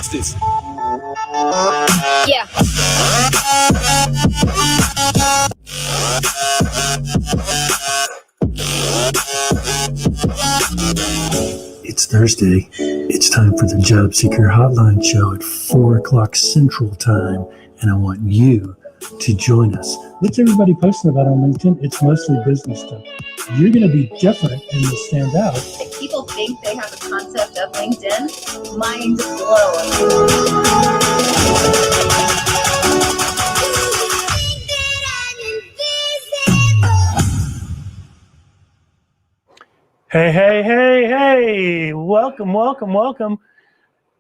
Watch this. Yeah. It's Thursday. It's time for the Job Seeker Hotline show at 4 o'clock Central Time, and I want you to join us. What's everybody posting about on LinkedIn? It's mostly business stuff. You're going to be different and you'll stand out. If people think they have a concept of LinkedIn, mind blown. Hey, hey, hey, hey. Welcome, welcome, welcome.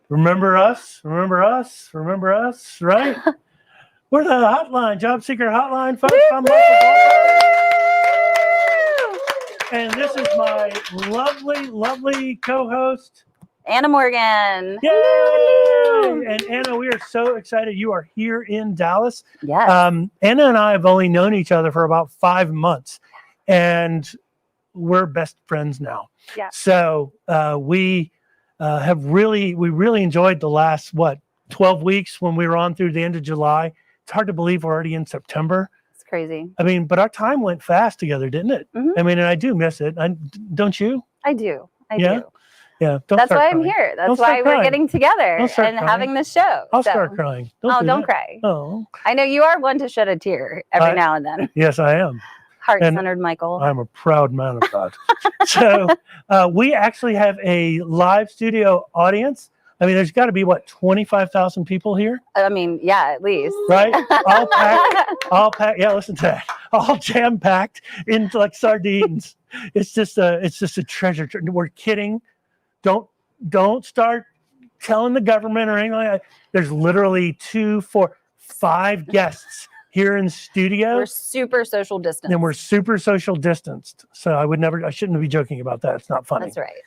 Remember us, right? We're the hotline, Job Seeker Hotline, folks. I'm Michael Goldberg. And this is my lovely co-host, Anna Morgan. Yay! And Anna, we are so excited you are here in Dallas. Yes. Anna and I have only known each other for about 5 months, and we're best friends now. Yeah. So we really enjoyed the last 12 weeks when we were on through the end of July. It's hard to believe we're already in September. It's crazy. I mean, but our time went fast together, didn't it? Mm-hmm. I mean, and I do miss it. Don't you? I do. Yeah. Yeah. That's why I'm here. That's why we're getting together and having this show. I'll start crying. Don't cry. Oh. I know you are one to shed a tear every now and then. Yes, I am. Heart-centered Michael. I'm a proud man of that. So we actually have a live studio audience. I mean, there's got to be 25,000 people here. I mean, yeah, at least. Right? all packed. Yeah, listen to that. All jam-packed into like sardines. It's just a treasure. We're kidding. Don't start telling the government or anything like that. There's literally 2, 4, 5 guests here in the studio. We're super social distanced. And we're super social distanced. So I shouldn't be joking about that. It's not funny. That's right.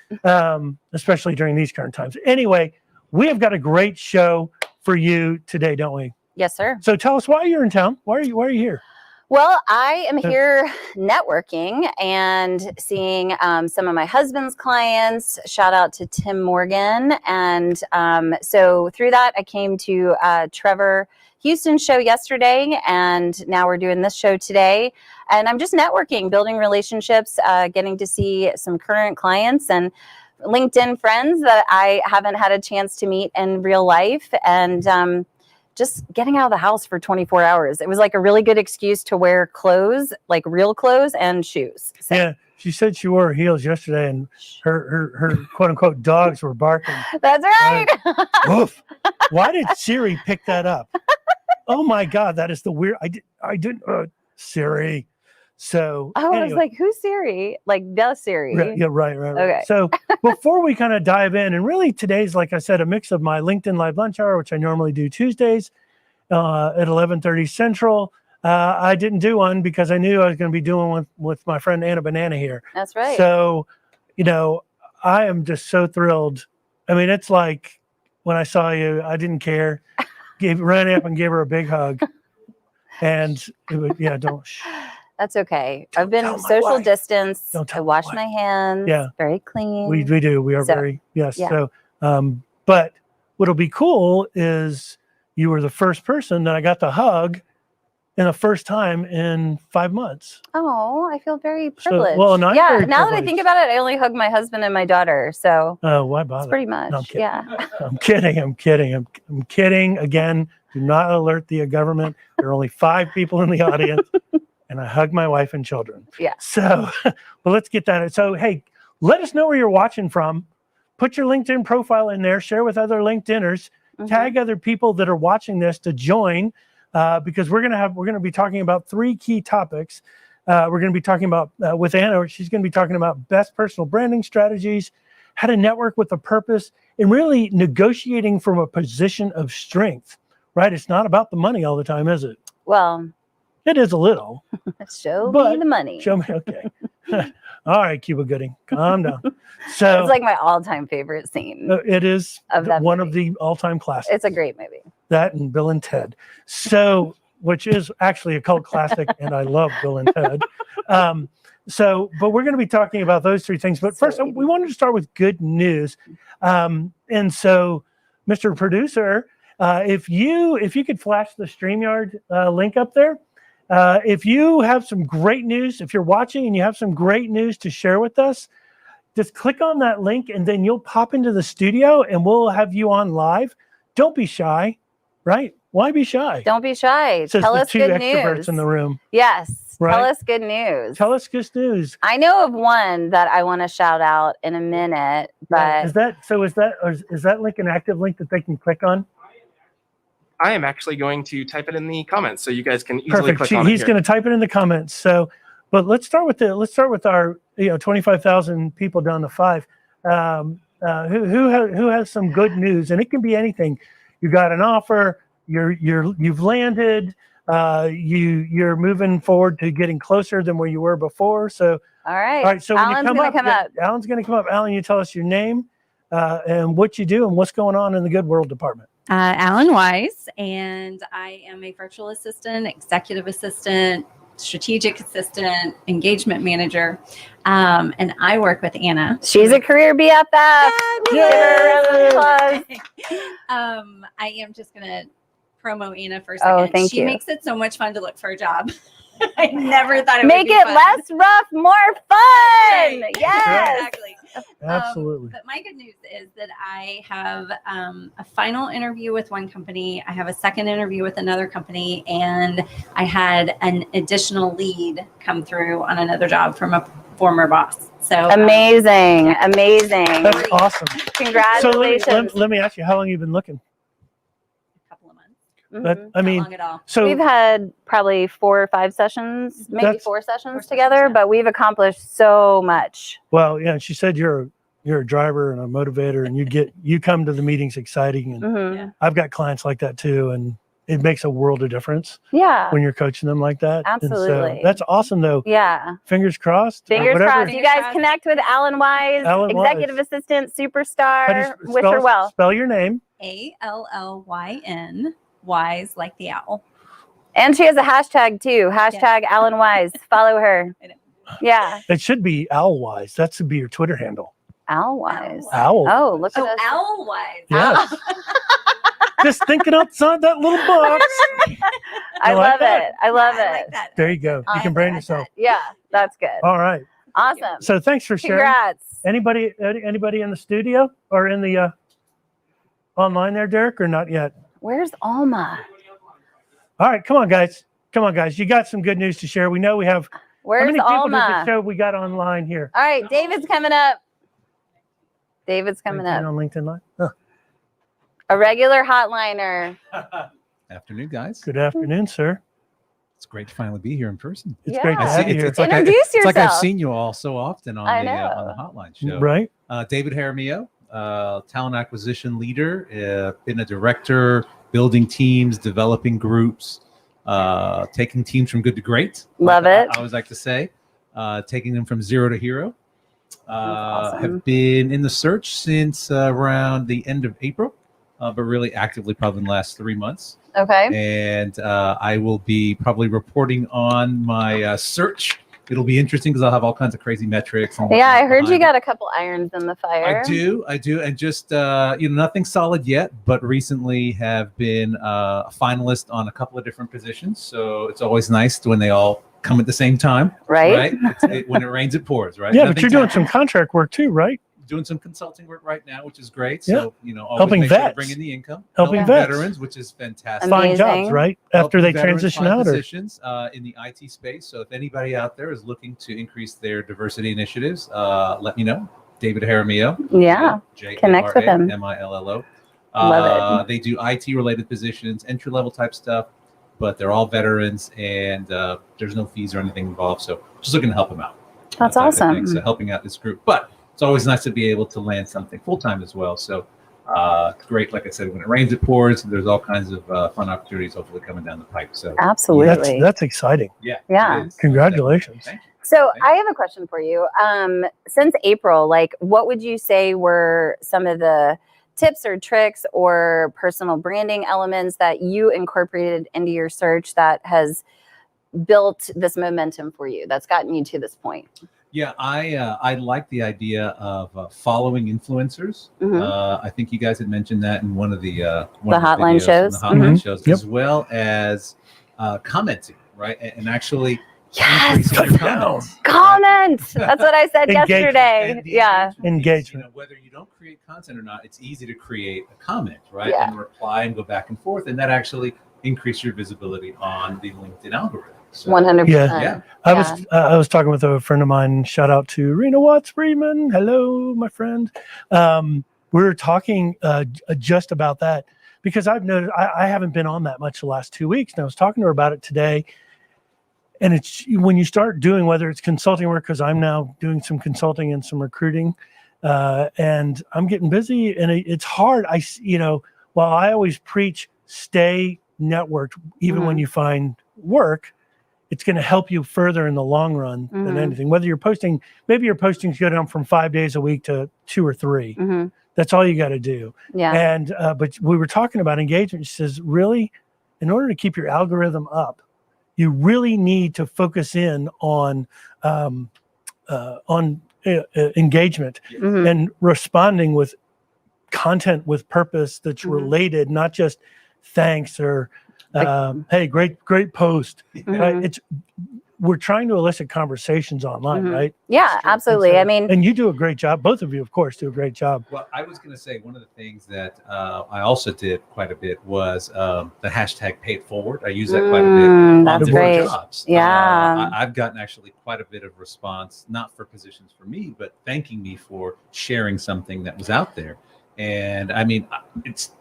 Especially during these current times. Anyway, we have got a great show for you today, don't we? Yes, sir. So tell us why you're in town. Why are you here? Well, I am here networking and seeing some of my husband's clients. Shout out to Tim Morgan. And so through that, I came to Trevor Houston's show yesterday, and now we're doing this show today. And I'm just networking, building relationships, getting to see some current clients and LinkedIn friends that I haven't had a chance to meet in real life. And just getting out of the house for 24 hours. It was like a really good excuse to wear clothes, like real clothes and shoes. So. Yeah. She said she wore heels yesterday and her quote unquote dogs were barking. That's right. Woof. Why did Siri pick that up? Oh my God. That is the weird. I didn't Siri. So anyway. I was like, who's Siri? Like the Siri. Yeah, right. Okay. So before we kind of dive in, and really today's, like I said, a mix of my LinkedIn Live Lunch Hour, which I normally do Tuesdays at 11:30 Central. I didn't do one because I knew I was going to be doing one with my friend Anna Banana here. That's right. So, I am just so thrilled. I mean, it's like when I saw you, I didn't care. Ran up and gave her a big hug. And it was, don't. That's okay. I've been social distance. I wash my hands. Yeah. Very clean. We do. We are very, yes. Yeah. So, but what'll be cool is you were the first person that I got to hug in the first time in 5 months. Oh, I feel very privileged. Now that I think about it, I only hug my husband and my daughter. So why bother? That's pretty much. No, I'm kidding. Yeah. I'm kidding. I'm kidding. Again, do not alert the government. There are only 5 people in the audience. And I hug my wife and children. Yeah. So, but let's get that. So, hey, let us know where you're watching from. Put your LinkedIn profile in there. Share with other LinkedIners. Mm-hmm. Tag other people that are watching this to join, because we're gonna be talking about 3 key topics. We're gonna be talking about with Anna. She's gonna be talking about best personal branding strategies, how to network with a purpose, and really negotiating from a position of strength. Right? It's not about the money all the time, is it? Well. It is a little. Show me the money. Show me, okay. All right, Cuba Gooding, calm down. So it's like my all-time favorite scene. It is one of the all-time classics. It's a great movie. That and Bill and Ted. So, which is actually a cult classic, and I love Bill and Ted. But we're going to be talking about those 3 things. But first, we wanted to start with good news. And so Mr. Producer, if you could flash the StreamYard link up there, if you have some great news, if you're watching and you have some great news to share with us, just click on that link and then you'll pop into the studio and we'll have you on live. Don't be shy, right? Why be shy? Don't be shy. Says Tell the us two good extroverts news. in the room. Yes. Right? Tell us good news. Tell us good news. I know of one that I want to shout out in a minute, but Is that link an active link that they can click on? I am actually going to type it in the comments so you guys can easily Perfect. click on it. He's going to type it in the comments. So, but let's start with our 25,000 people down to 5. Who has some good news, and it can be anything. You got an offer. You've landed. You're moving forward to getting closer than where you were before. So all right. all right. So when Alan's you come gonna up, come up. Alan's going to come up. Alan, you tell us your name and what you do and what's going on in the Good World department. Alan Wise, and I am a virtual assistant, executive assistant, strategic assistant, engagement manager, and I work with Anna. She's a career BFF. Give her a round of applause. I am just going to promo Anna for a Oh, second. thank she you. makes it so much fun to look for a job. I never thought it Make would be it fun. less rough, more fun. Right. Yes. Exactly. Absolutely. But my good news is that I have a final interview with one company. I have a second interview with another company, and I had an additional lead come through on another job from a former boss. So Amazing. yeah. Amazing. That's awesome. Congratulations. So let me ask you, how long have you been looking? a couple of months. But I Not mean, long at all. so We've had probably 4 or 5 sessions, maybe That's- 4 sessions sessions, together, yeah. but we've accomplished so much. well, yeah. She said you're a driver and a motivator, and you come to the meetings exciting, and Mhm. Yeah. I've got clients like that too, and it makes a world of difference Yeah. when you're coaching them like that. And Absolutely. so that's awesome, though. Yeah. Fingers crossed. or Fingers whatever. crossed. You guys crossed. connect with Alan Wise, Alan executive Wise. assistant, How do you superstar. Wish her well. Spell your name. ALLYN, wise like the owl. And she has a hashtag too. Hashtag Alan Wise. Follow her. I know. Yeah. It should be Owlwise. That should be your Twitter handle. Al Wise. Owl. Oh, look at Oh, us. owl wise. Yes. Just thinking outside that little box. I You like love that? it. I love I it. like that. There you go. You Awesome. can brand yourself. Yeah, that's good. All right. Awesome. So thanks for sharing. Congrats. Anybody in the studio or in the online there, Derek, or not yet? Where's Alma? All right, come on, guys. You got some good news to share. We know we have. How Where's many people does it Alma? show we got online here? All right, David's coming up. David's coming LinkedIn up. on LinkedIn Live. Huh. A regular hotliner. Afternoon, guys. Good afternoon, sir. It's great to finally be here in person. It's Yeah. great to I have see, you here. it's like Introduce it's like I've yourself. seen you all so often on I on the know. hotline show. Right. David Jaramillo, talent acquisition leader, been a director, building teams, developing groups, taking teams from good to great. Love like it. I always like to say, taking them from zero to hero. awesome. Have been in the search since around the end of April, but really actively probably in the last 3 months. Okay. And I will be probably reporting on my search. It'll be interesting because I'll have all kinds of crazy metrics. And Yeah, I whatnot heard you behind got a couple irons in the it. fire. I do, and just nothing solid yet, but recently have been a finalist on a couple of different positions. So it's always nice when they all come at the same time, Right? When it rains, it pours, right? Yeah, but you're Nothing's doing happening. some contract work too, right? Doing some consulting work right now, which is great. Yeah. So always Helping make sure to vets. bring in the income, Helping vets. veterans, which is fantastic. Amazing. Find jobs, right? After Helping they veterans transition find out, or positions in the IT space. So if anybody out there is looking to increase their diversity initiatives, let me know. David Jaramillo. Yeah. Connect with him. Jaramillo. Love They do IT related positions, entry level type stuff, but they're all veterans, and there's no fees or anything involved. So just looking to help them out. That's That type of thing. awesome. So helping out this group, but it's always nice to be able to land something full time as well. So great, like I said, when it rains, it pours. There's all kinds of fun opportunities hopefully coming down the pipe. So Absolutely. that's exciting. yeah, Yeah. it is. Congratulations. Thank you. So I have a question for you. Since April, like, what would you say were some of the tips or tricks or personal branding elements that you incorporated into your search that has built this momentum for you, that's gotten you to this point? Yeah, I like the idea of following influencers. I think you guys had mentioned that in one of the hotline videos, shows. the hotline Mhm. shows, Yep. as well as commenting, right, and actually Yes. increasing your Down. comments. Comment. That's what I said Engagement. yesterday. And the Yeah. piece, Engagement. whether you don't create content or not, it's easy to create a comment, right, Yeah. and reply and go back and forth, and that actually increase your visibility on the LinkedIn algorithm. So, 100%. Yeah. I was talking with a friend of mine. Shout out to Rena Watts Freeman. Hello, my friend. We were talking just about that because I've noticed I haven't been on that much the last 2 weeks, and I was talking to her about it today. And it's when you start doing, whether it's consulting work, because I'm now doing some consulting and some recruiting, and I'm getting busy, and it's hard. While I always preach stay networked, even when you find work, it's going to help you further in the long run than anything. Whether you're posting, maybe your postings go down from 5 days a week to 2 or 3. That's all you got to do. Yeah. And but we were talking about engagement. She says, really, in order to keep your algorithm up, you really need to focus in on engagement and responding with content with purpose that's related, not just thanks or hey, great post. Right? We're trying to elicit conversations online, right? Yeah, absolutely. I mean, and you do a great job. Both of you, of course, do a great job. Well, I was going to say one of the things that I also did quite a bit was the hashtag pay it forward. I use that quite a bit on that's different great. jobs. Yeah. I've gotten actually quite a bit of response, not for positions for me, but thanking me for sharing something that was out there. And I mean, it's,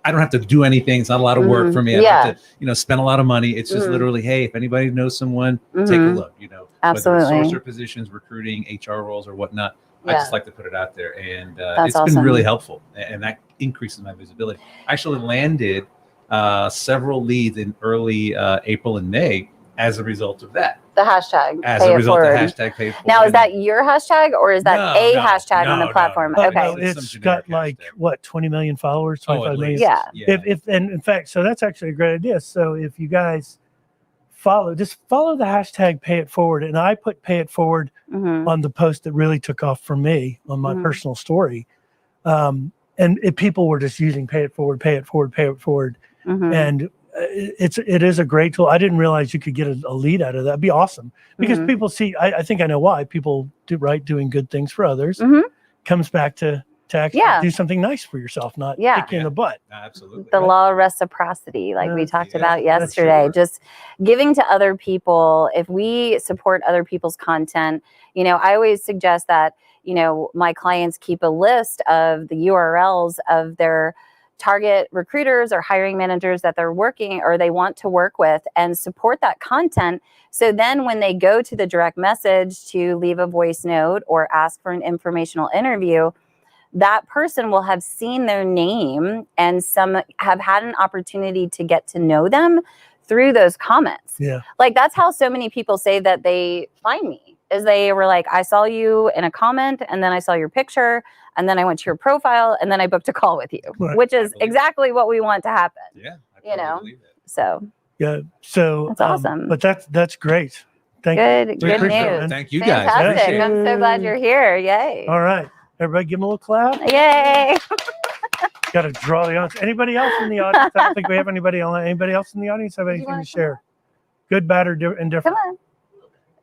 I don't have to do anything. It's not a lot of work for me. I don't have to, spend a lot of money. It's just literally, hey, if anybody knows someone, take a look, Absolutely. whether it's sourcer positions, recruiting, HR roles or whatnot. I just like to put it out there, and it's awesome. been really helpful, and that increases my visibility. I actually landed several leads in early April and May as a result of that. The hashtag. As a result of hashtag pay it forward. Now, is that your hashtag or is that hashtag on the platform? No. Okay. No, it's got like what 20 million followers, 25 million. Yeah. If and in fact, so that's actually a great idea. So if you guys follow the hashtag pay it forward, and I put pay it forward on the post that really took off for me on my personal story, and if people were just using pay it forward, and it is a great tool. I didn't realize you could get a lead out of that. It'd be awesome because people see. I think I know why people doing good things for others comes back to actually do something nice for yourself, not kick you in the butt. Absolutely. The law of reciprocity, like we talked about that's yesterday, sure. just giving to other people. If we support other people's content, I always suggest that, my clients keep a list of the URLs of their target recruiters or hiring managers that they're working or they want to work with, and support that content. So then when they go to the direct message to leave a voice note or ask for an informational interview, that person will have seen their name and some have had an opportunity to get to know them through those comments. Yeah. Like that's how so many people say that they find me, is they were like, I saw you in a comment and then I saw your picture and then I went to your profile and then I booked a call with you, which is exactly what we want to happen. Yeah. I totally believe it. So yeah. So that's awesome. But that's great. Good appreciate news. it. Thank you guys. Fantastic. Appreciate it. I'm so glad you're here. Yay. All right. Everybody give them a little clap. Yay. Got to draw the audience. Anybody else in the audience? I don't think we have anybody online. Anybody else in the audience have anything to share? Good, bad, or indifferent? Come on.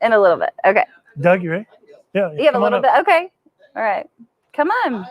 In a little bit. Okay. Doug, you ready? Yeah. You have a little bit. Okay. All right. Come on.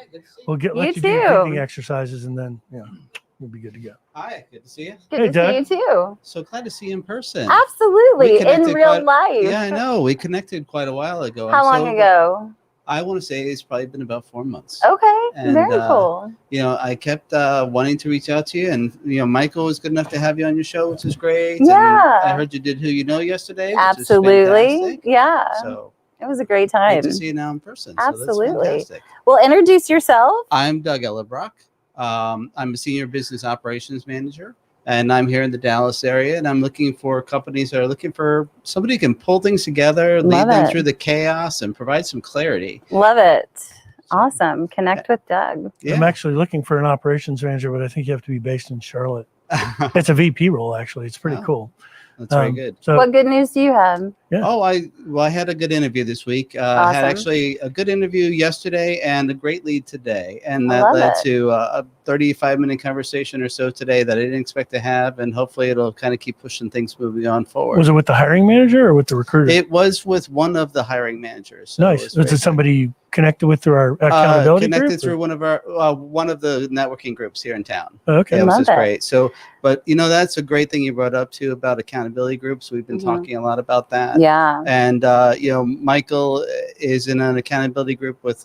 We'll let You you do too. breathing exercises and then we'll be good to go. Hi, good to see you. Good Hey, to Doug. see you too. So glad to see you in person. Absolutely. We In connected real life. Yeah, I know. We connected quite a while ago. How long ago? I want to say it's probably been about 4 months. Okay. And, Very cool. I kept wanting to reach out to you, and Michael was good enough to have you on your show, which is great. Yeah. And I heard you did Who You Know yesterday. Which Absolutely. Is fantastic. Yeah. So It was a great time. great to see you now in person. Absolutely. So that's fantastic. Well, introduce yourself. I'm Doug Ellebrock. I'm a senior business operations manager, and I'm here in the Dallas area, and I'm looking for companies that are looking for somebody who can pull things together, lead them through the chaos, and provide some clarity. Love it. Awesome. Connect with Doug. Yeah. I'm actually looking for an operations manager, but I think you have to be based in Charlotte. It's a VP role, actually. It's pretty cool. That's very good. So What good news do you have? Yeah. Oh, I had a good interview this week. I had actually a good interview yesterday and a great lead today, and I that love led it. to a 35-minute conversation or so today that I didn't expect to have, and hopefully it'll kind of keep pushing things moving on forward. was it with the hiring manager or with the recruiter? It was with one of the hiring managers. So Nice. was Was very it somebody you connected with through our accountability connected group? through one of the networking groups here in town. Okay. Yeah, which Love is it. great. So, but that's a great thing you brought up too about accountability groups. We've been talking a lot about that. Yeah. And Michael is in an accountability group with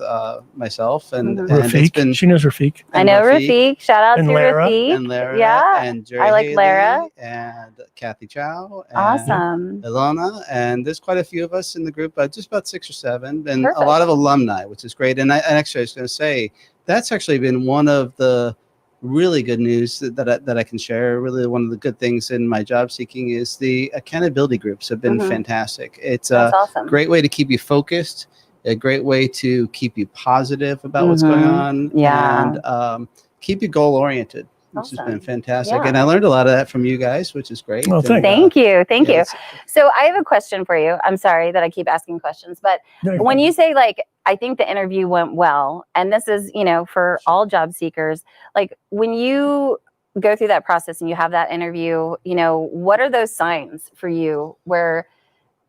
myself, and it's Rafiq. been She knows Rafiq. I know Rafiq. Shout out And to Lara. Rafiq. and Lara Yeah. and Jerry I like Haley Lara. and Kathy Chow and Awesome. Ilona, and there's quite a few of us in the group, just about 6 or 7, and Perfect. a lot of alumni, which is great. And actually, I was going to say that's actually been one of the really good news that I can share. Really, one of the good things in my job seeking is the accountability groups have been fantastic. It's That's a awesome. great way to keep you focused, a great way to keep you positive about what's going on, Yeah. and keep you goal oriented, which has Awesome. been fantastic. Yeah. And I learned a lot of that from you guys, which is great. Oh, And, thanks. Thank you. Thank yeah, you. it's- So I have a question for you. I'm sorry that I keep asking questions, but when you say like, I think the interview went well, and this is, for all job seekers, like when you go through that process and you have that interview, what are those signs for you where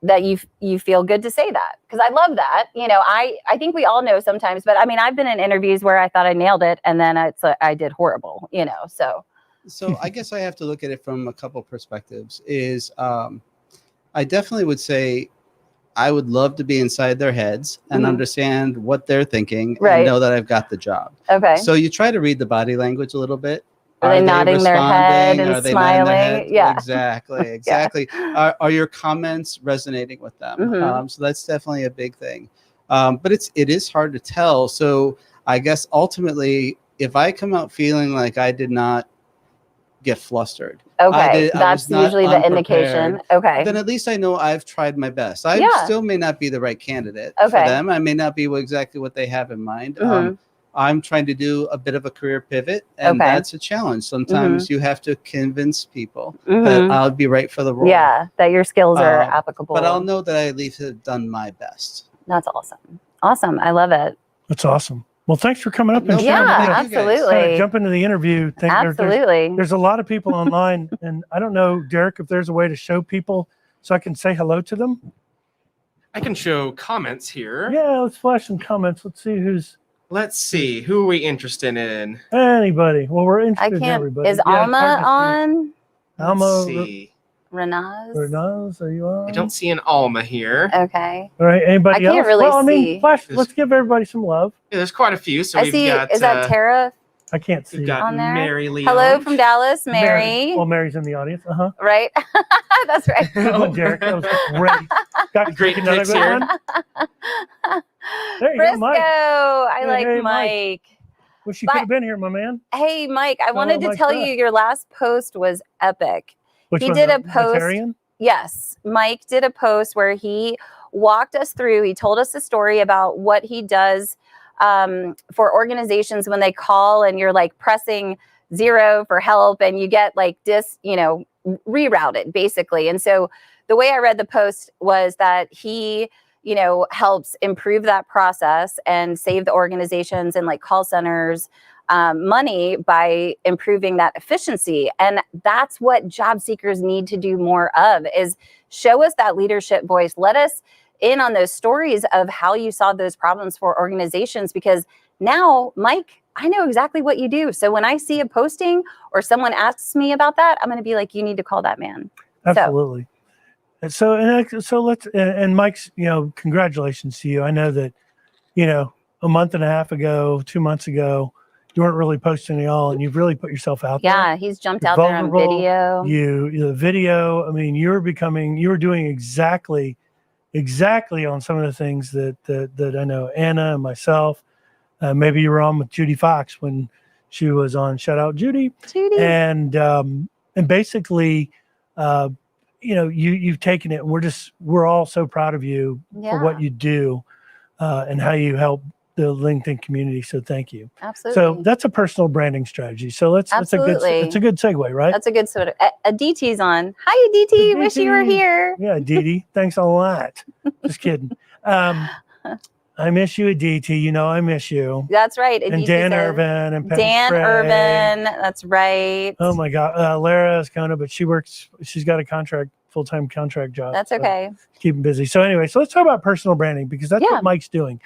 that you feel good to say that? Because I love that. I think we all know sometimes, but I mean, I've been in interviews where I thought I nailed it and then I did horrible, so. So I guess I have to look at it from a couple perspectives. I definitely would say I would love to be inside their heads and understand what they're thinking and know that I've got the job. Okay. So you try to read the body language a little bit. Are they nodding their head and Are they nodding their head? smiling? Yeah. Exactly. Are your comments resonating with them? So that's definitely a big thing. But it is hard to tell. So I guess ultimately, if I come out feeling like I did not get flustered, Okay, I that's was not usually the unprepared, indication. Okay. then at least I know I've tried my best. I still may not be the right candidate for them. I may not be exactly what they have in mind. I'm trying to do a bit of a career pivot, and that's a challenge. Sometimes you have to convince people that I'll be right for the role. Yeah, that your skills are applicable. But I'll know that I at least have done my best. That's awesome. Awesome. I love it. That's awesome. Well, thanks for coming up and No sharing. problem. Yeah, Thank you guys. absolutely. Jump into the interview. Absolutely. There's a lot of people online, and I don't know, Derek, if there's a way to show people so I can say hello to them. I can show comments here. Yeah, let's flash some comments. Let's see who's Let's see. Who are we interested in? anybody. Well, we're I interested in can't. everybody. Is Yeah, Alma it's hard to see. on? Alma, Let's see. Renaz? Renaz, are you on? I don't see an Alma here. Okay. All right, anybody I can't else? really well, I mean, see. flash. Let's give everybody some love. Yeah, there's quite a few. So I we've see. got. Is that Tara? I can't see. We've got on there? Mary Lee. Hello from Dallas, Mary. Well, Mary's in the audience. Right? That's right. Good one, Derek. That was great. Got Great another picks good here. one. There you Frisco. go, Mike. I like hey, Mike. Wish you But- could have been here, my man. Hey, Mike, I wanted to Mike's tell up. you your last post was epic. Which He one, did the a post- Vegetarian? Yes, Mike did a post where he walked us through. He told us a story about what he does for organizations when they call and you're like pressing 0 for help and you get like rerouted basically. And so the way I read the post was that he, helps improve that process and save the organizations and like call centers money by improving that efficiency. And that's what job seekers need to do more of, is show us that leadership voice. Let us in on those stories of how you solve those problems for organizations, because now, Mike, I know exactly what you do. So when I see a posting or someone asks me about that, I'm going to be like, you need to call that man. Absolutely. So let's, and Mike's, congratulations to you. I know that, a month and a half ago, 2 months ago, you weren't really posting at all, and you've really put yourself out there. Yeah, he's jumped You're out there on vulnerable. video. The video, I mean, you were doing exactly on some of the things that I know Anna and myself, maybe you were on with Judy Fox when she was on. Shout out Judy. And basically, you've taken it, and we're all so proud of you for what you do and how you help the LinkedIn community. So thank you. Absolutely. So that's a personal branding strategy. So Absolutely. it's a good segue, right? That's a good sort of DT's on. Hi, DT. Wish you were here. Yeah, DT. Thanks a lot. Just kidding. I miss you, DT. You know I miss you. That's right. And Dan Irvin and Penny Dan Sprague. Irvin. That's right. Oh my God, Lara Ascona, but she's got a full-time contract job. That's okay. Keep him busy. So anyway, so let's talk about personal branding, because that's what Mike's doing.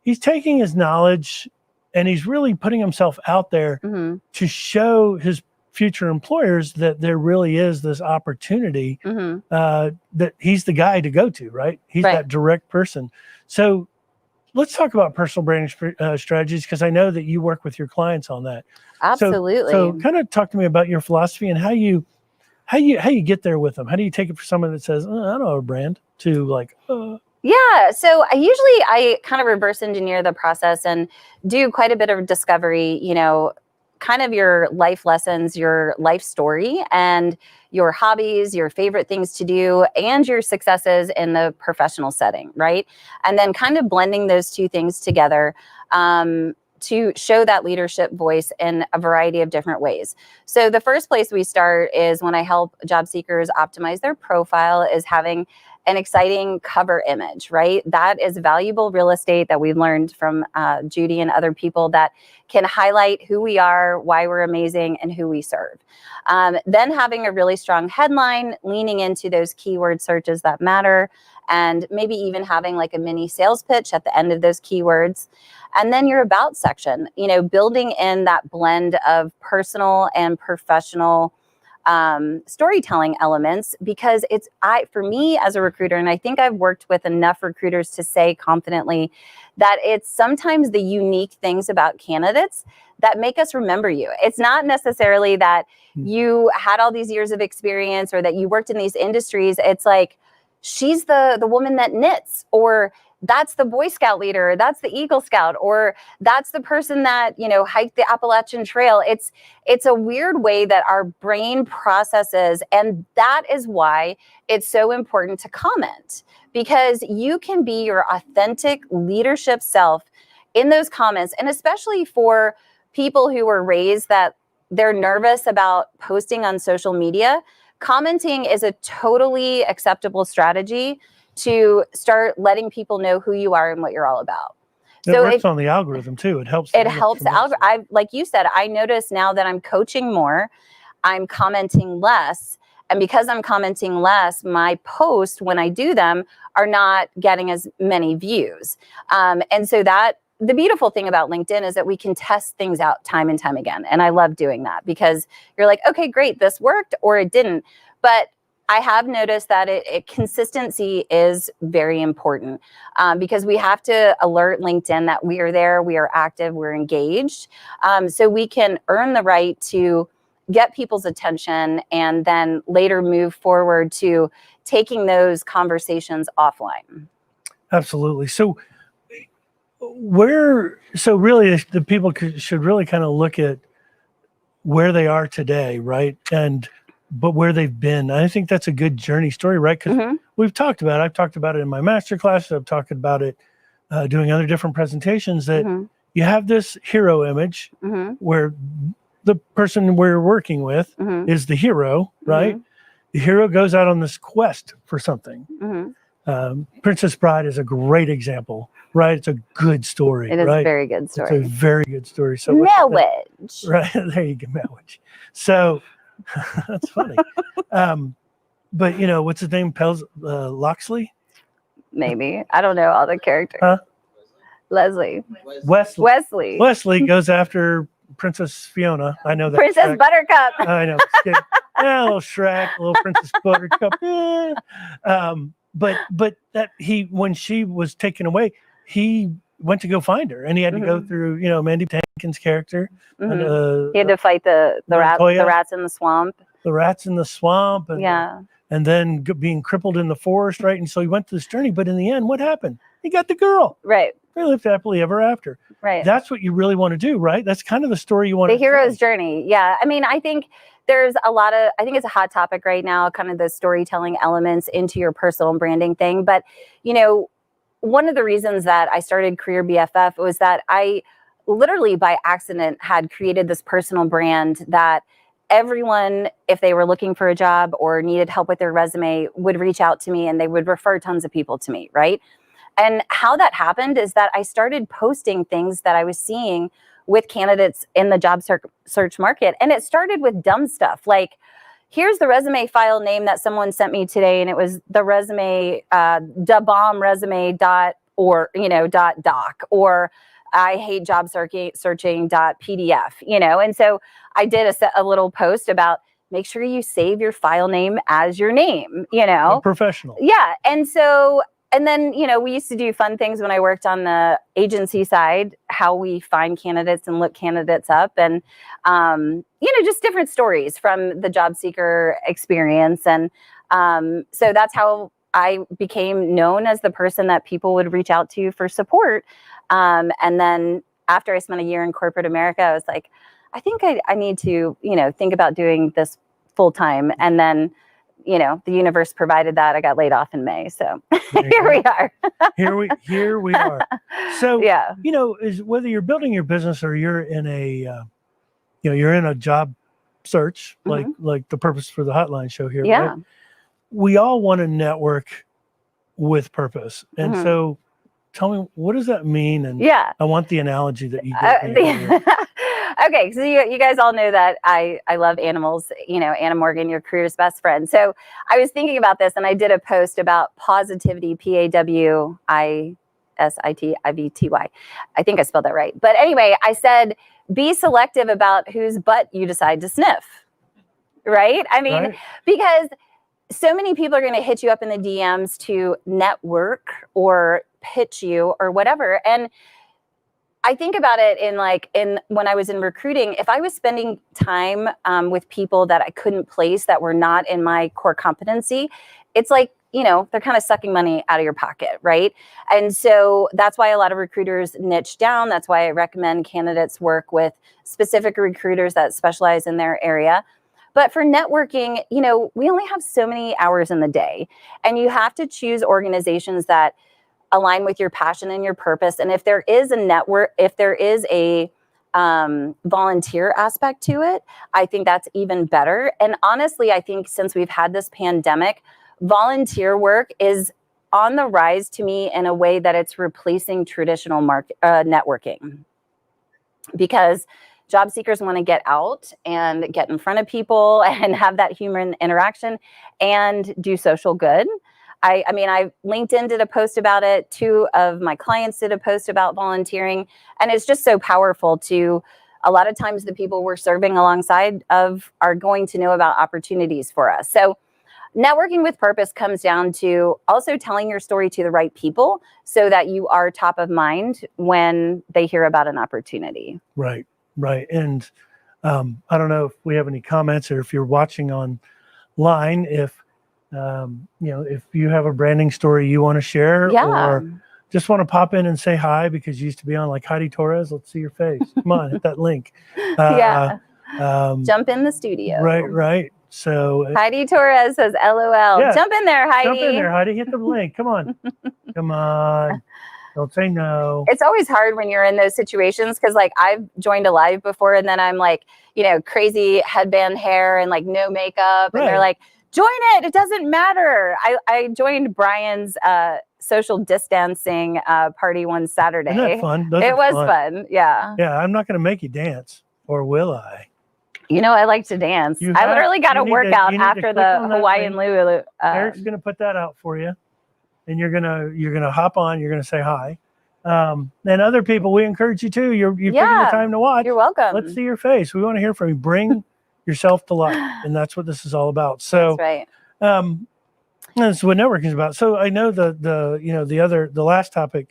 He's taking his knowledge and he's really putting himself out there to show his future employers that there really is this opportunity that he's the guy to go to, right? He's that direct person. So let's talk about personal branding strategies, because I know that you work with your clients on that. Absolutely. So kind of talk to me about your philosophy and how you get there with them. How do you take it for someone that says, oh, I don't know a brand, to like, Yeah. So I kind of reverse engineer the process and do quite a bit of discovery, kind of your life lessons, your life story, and your hobbies, your favorite things to do, and your successes in the professional setting, right? And then kind of blending those two things together to show that leadership voice in a variety of different ways. So the first place we start is when I help job seekers optimize their profile is having an exciting cover image, right? That is valuable real estate that we've learned from Judy and other people that can highlight who we are, why we're amazing, and who we serve. Then having a really strong headline, leaning into those keyword searches that matter, and maybe even having like a mini sales pitch at the end of those keywords. And then your about section, building in that blend of personal and professional storytelling elements, because for me as a recruiter, and I think I've worked with enough recruiters to say confidently that it's sometimes the unique things about candidates that make us remember you. It's not necessarily that you had all these years of experience or that you worked in these industries. It's like, she's the woman that knits, or that's the Boy Scout leader, or that's the Eagle Scout, or that's the person that, hiked the Appalachian Trail. It's a weird way that our brain processes. And that is why it's so important to comment, because you can be your authentic leadership self in those comments. And especially for people who were raised that they're nervous about posting on social media, commenting is a totally acceptable strategy to start letting people know who you are and what you're all about. It works on the algorithm too. It helps. It helps. Like you said, I notice now that I'm coaching more, I'm commenting less. And because I'm commenting less, my posts, when I do them, are not getting as many views. And so the beautiful thing about LinkedIn is that we can test things out time and time again. And I love doing that, because you're like, okay, great, this worked or it didn't. But I have noticed that consistency is very important, because we have to alert LinkedIn that we are there, we are active, we're engaged, so we can earn the right to get people's attention and then later move forward to taking those conversations offline. Absolutely. So really the people should really kind of look at where they are today, right? But where they've been. I think that's a good journey story, right? Because I've talked about it in my master classes. I've talked about it doing other different presentations, that you have this hero image where the person we're working with is the hero, right? The hero goes out on this quest for something. Princess Bride is a great example, right? It's a good story. It is right? a very good story. It's a very good story. So Marriage. Right, there you go, marriage. So that's funny. But what's his name? Loxley? Maybe. I don't know all the characters. Huh? Leslie. Wesley. Wesley goes after Princess Fiona. I know that. Princess Shrek. Buttercup. I know. Yeah, a little Shrek, a little Princess Buttercup. But that when she was taken away, he went to go find her, and he had to go through, Mandy Patinkin's character. And, he had to fight the rats in the swamp. The rats in the swamp. And then being crippled in the forest, right? And so he went through this journey, but in the end, what happened? He got the girl. Right. They lived happily ever after. Right. That's what you really want to do, right? That's kind of the story you want to The hero's journey. Yeah. I mean, I think there's I think it's a hot topic right now, kind of the storytelling elements into your personal branding thing. But, one of the reasons that I started Career BFF was that I literally by accident had created this personal brand that everyone, if they were looking for a job or needed help with their resume, would reach out to me and they would refer tons of people to me, right? And how that happened is that I started posting things that I was seeing with candidates in the job search market. And it started with dumb stuff like, here's the resume file name that someone sent me today. And it was the resume, dabomresume.or, .doc, or I hate job searching.pdf, And so I did a little post about make sure you save your file name as your name, Professional. Yeah. And then, we used to do fun things when I worked on the agency side, how we find candidates and look candidates up and, just different stories from the job seeker experience. And so that's how I became known as the person that people would reach out to for support. And then after I spent a year in corporate America, I was like, I think I need to, think about doing this full time. And then, the universe provided that. I got laid off in May. So here we are. Here we are. So, yeah. Is whether you're building your business or you're in a, you're in a job search, like the purpose for the hotline show here. Yeah. Right? We all want to network with purpose. And so tell me, what does that mean? And I want the analogy that you gave me. Okay, so you guys all know that I love animals, Anna Morgan, your career's best friend. So I was thinking about this and I did a post about positivity, PAWISITIVTY. I think I spelled that right. But anyway, I said, be selective about whose butt you decide to sniff, right? I mean, because so many people are going to hit you up in the DMs to network or pitch you or whatever. And I think about it in when I was in recruiting, if I was spending time with people that I couldn't place that were not in my core competency, it's like, they're kind of sucking money out of your pocket, right? And so that's why a lot of recruiters niche down. That's why I recommend candidates work with specific recruiters that specialize in their area. But for networking, we only have so many hours in the day, and you have to choose organizations that align with your passion and your purpose. And if there is a network, if there is a volunteer aspect to it, I think that's even better. And honestly, I think since we've had this pandemic, volunteer work is on the rise to me in a way that it's replacing traditional networking, because job seekers want to get out and get in front of people and have that human interaction and do social good. I mean, LinkedIn did a post about it. 2 of my clients did a post about volunteering. And it's just so powerful to, a lot of times the people we're serving alongside of are going to know about opportunities for us. So networking with purpose comes down to also telling your story to the right people so that you are top of mind when they hear about an opportunity. Right. And I don't know if we have any comments or if you're watching online, if you have a branding story you want to share or just want to pop in and say hi because you used to be on like Heidi Torres. Let's see your face. Come on, hit that link. Jump in the studio. Right. So Heidi Torres says, LOL. Yeah, jump in there, Heidi. Jump in there, Heidi. Hit the link. Come on. Come on. Don't say no. It's always hard when you're in those situations because I've joined a live before and then I'm crazy headband hair and no makeup. And they're like, join it. It doesn't matter. I joined Brian's social distancing party one Saturday. Isn't that fun? It was fun. Yeah. Yeah. I'm not going to make you dance, or will I? I like to dance. I literally got a workout after the Hawaiian Lulu. Eric's going to put that out for you, and you're gonna hop on. You're gonna say hi. And other people, we encourage you too. You're taking the time to watch. You're welcome. Let's see your face. We want to hear from you. Bring yourself to life, and that's what this is all about. So that's right. That's what networking is about. So I know the last topic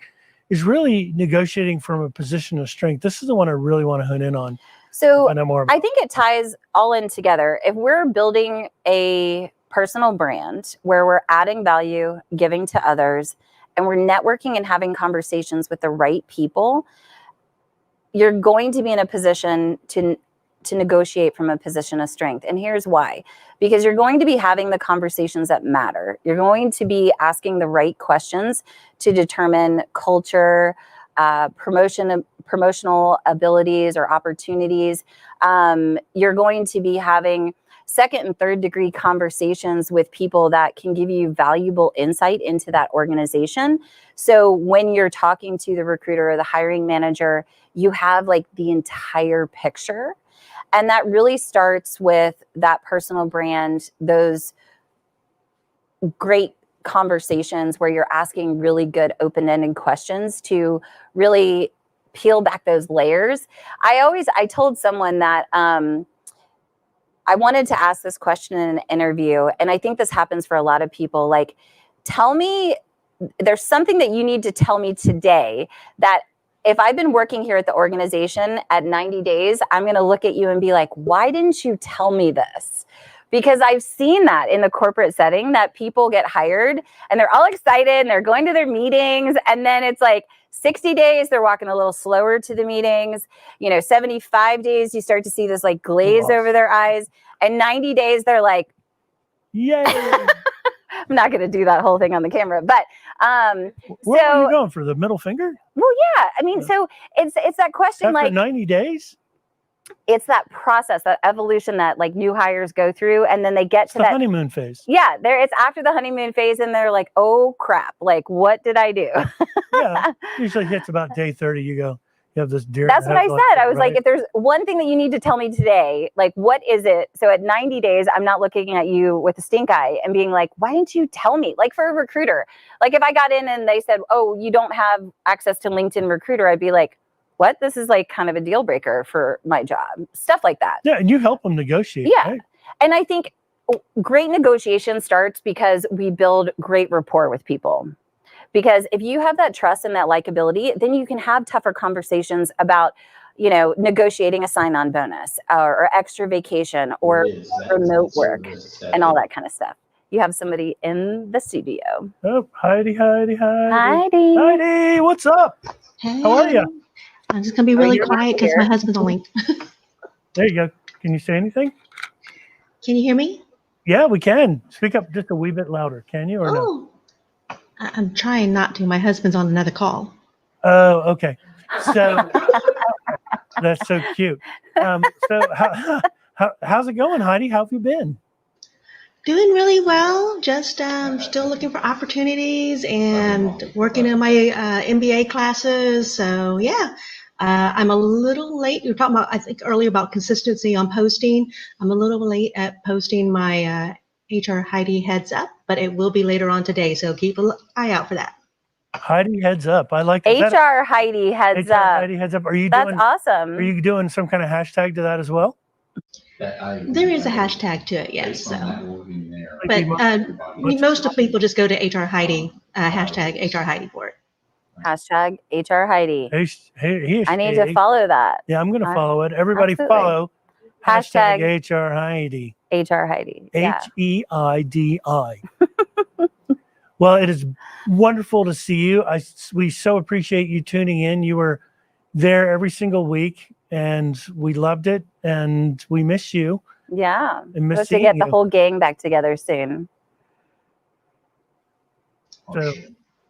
is really negotiating from a position of strength. This is the one I really want to hone in on. So I know more about. I think it ties all in together. If we're building a personal brand where we're adding value, giving to others, and we're networking and having conversations with the right people, you're going to be in a position to to negotiate from a position of strength. And here's why. Because you're going to be having the conversations that matter. You're going to be asking the right questions to determine culture, promotional abilities or opportunities. You're going to be having second and third degree conversations with people that can give you valuable insight into that organization. So when you're talking to the recruiter or the hiring manager, you have like the entire picture. And that really starts with that personal brand, those great conversations where you're asking really good open-ended questions to really peel back those layers. I told someone that I wanted to ask this question in an interview, and I think this happens for a lot of people. Like, tell me, there's something that you need to tell me today that if I've been working here at the organization at 90 days, I'm going to look at you and be like, why didn't you tell me this? Because I've seen that in the corporate setting, that people get hired and they're all excited and they're going to their meetings. And then it's like 60 days, they're walking a little slower to the meetings. 75 days, you start to see this like glaze over their eyes. And 90 days, they're like, yay. I'm not going to do that whole thing on the camera, but where are you going for the middle finger? Well, yeah. I mean, so it's that question, after like 90 days. It's that process, that evolution that like new hires go through, and then they get to the that honeymoon phase. Yeah, it's after the honeymoon phase, and they're like, "Oh crap! Like, what did I do?" Yeah, usually hits about day 30. You have this deer. That's what I said. I was like, if there's one thing that you need to tell me today, like, what is it? So at 90 days, I'm not looking at you with a stink eye and being like, why didn't you tell me? Like for a recruiter, like if I got in and they said, oh, you don't have access to LinkedIn Recruiter, I'd be like, what? This is like kind of a deal breaker for my job. Stuff like that. Yeah, and you help them negotiate. Yeah. Right? And I think great negotiation starts because we build great rapport with people. Because if you have that trust and that likability, then you can have tougher conversations about, negotiating a sign-on bonus or extra vacation or remote work and all that kind of stuff. You have somebody in the studio. Oh, Heidi. Heidi, what's up? Hey, how are you? I'm just gonna be really quiet because my husband's on link. There you go. Can you say anything? Can you hear me? Yeah, we can. Speak up just a wee bit louder. Can you or no? Oh, I'm trying not to. My husband's on another call. Oh, okay. So that's so cute. So how's it going, Heidi? How have you been? Doing really well. Just still looking for opportunities and working in my MBA classes. So yeah, I'm a little late. You were talking about, I think earlier about consistency on posting. I'm a little late at posting my HR Heidi heads up, but it will be later on today. So keep an eye out for that. Heidi heads up. I like HR Heidi heads up. Heidi heads up. Are you? That's awesome. Are you doing some kind of hashtag to that as well? There is a hashtag to it, yes. So, but most of people just go to HR Heidi, hashtag HR Heidi for it. Hashtag HR Heidi. I need to follow that. Yeah, I'm going to follow it. Everybody follow hashtag HR Heidi. HR Heidi. HEIDI. Well, it is wonderful to see you. We so appreciate you tuning in. You were there every single week, and we loved it, and we miss you. Yeah, and miss to get the whole gang back together soon. So,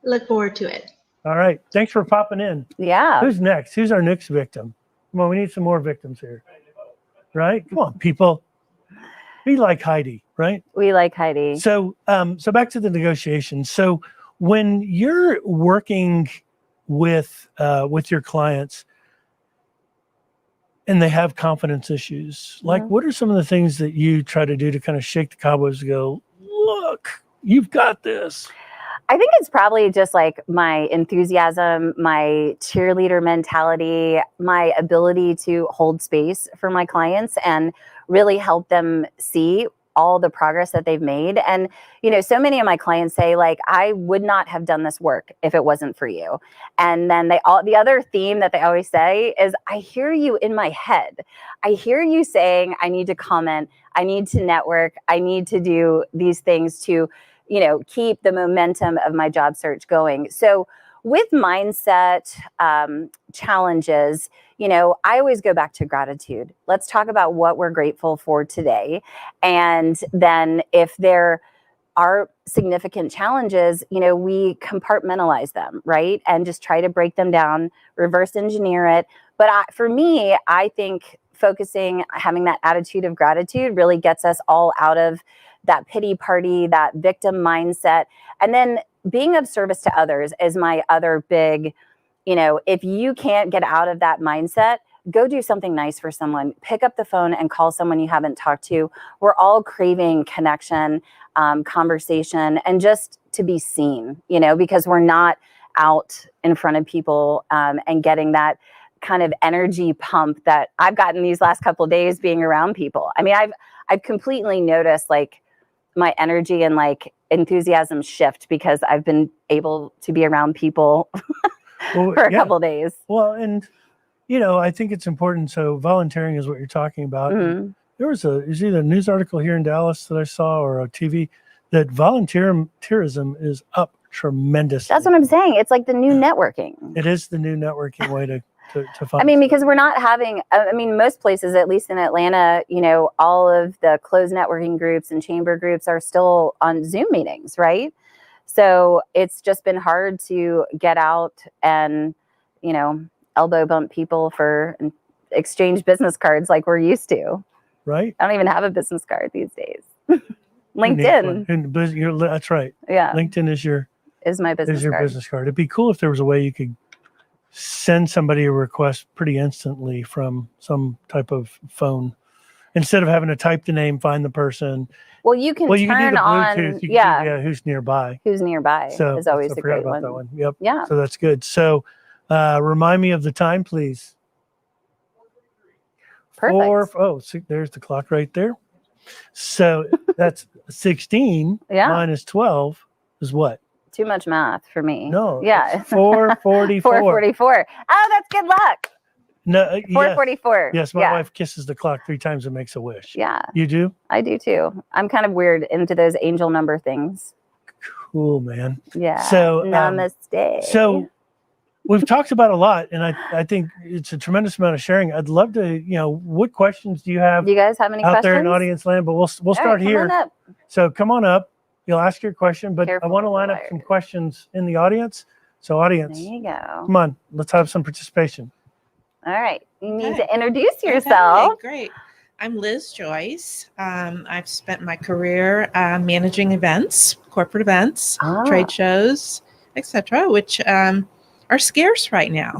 look forward to it. All right, thanks for popping in. Yeah. Who's next? Who's our next victim? Come on, we need some more victims here. Right? Come on, people. We like Heidi, right? We like Heidi. So, so back to the negotiations. So, when you're working with your clients and they have confidence issues, like what are some of the things that you try to do to kind of shake the cobwebs and go, look, you've got this? I think it's probably just like my enthusiasm, my cheerleader mentality, my ability to hold space for my clients and really help them see all the progress that they've made. And, so many of my clients say, like, I would not have done this work if it wasn't for you. And then the other theme that they always say is, I hear you in my head. I hear you saying, I need to comment, I need to network, I need to do these things to keep the momentum of my job search going. So with mindset challenges, I always go back to gratitude. Let's talk about what we're grateful for today. And then if there are significant challenges, we compartmentalize them, right? And just try to break them down, reverse engineer it. But for me, I think having that attitude of gratitude really gets us all out of that pity party, that victim mindset. And then being of service to others is my other big, if you can't get out of that mindset, go do something nice for someone. Pick up the phone and call someone you haven't talked to. We're all craving connection, conversation, and just to be seen, because we're not out in front of people and getting that kind of energy pump that I've gotten these last couple of days being around people. I mean, I've completely noticed like my energy and like enthusiasm shift because I've been able to be around people for a couple of days. Well, and I think it's important. So volunteering is what you're talking about. Mm-hmm. There was either a news article here in Dallas that I saw or a TV that volunteerism is up tremendously. That's what I'm saying. It's like the new networking. It is the new networking way to find. I mean, because we're not having, most places, at least in Atlanta, all of the closed networking groups and chamber groups are still on Zoom meetings, right? So it's just been hard to get out and, elbow bump people and exchange business cards like we're used to. Right. I don't even have a business card these days. LinkedIn. That's right. Yeah. LinkedIn is my business card. Business card. It'd be cool if there was a way you could send somebody a request pretty instantly from some type of phone instead of having to type the name, find the person. Well, you can do turn the on, Bluetooth. Who's nearby. Who's nearby is always a great one. That one. Yep. Yeah. So that's good. So remind me of the time, please. Perfect. See, there's the clock right there. So that's 16 minus 12 is what? Too much math for me. No. Yeah. 444. 444. Oh, that's good luck. No. 444. Yes, my wife kisses the clock 3 times and makes a wish. Yeah. You do? I do too. I'm kind of weird into those angel number things. Cool, man. Yeah. So namaste. So we've talked about a lot, and I think it's a tremendous amount of sharing. I'd love to, what questions do you have? Do you guys have any out questions? there in audience land? But we'll start here. Come on up. So come on up. You'll ask your question, but Careful I want to line up some questions in the audience. So audience, there you go. Come on, let's have some participation. All right. You need to introduce yourself. Okay, great. I'm Liz Joyce. I've spent my career managing events, corporate events, trade shows, etc., which are scarce right now.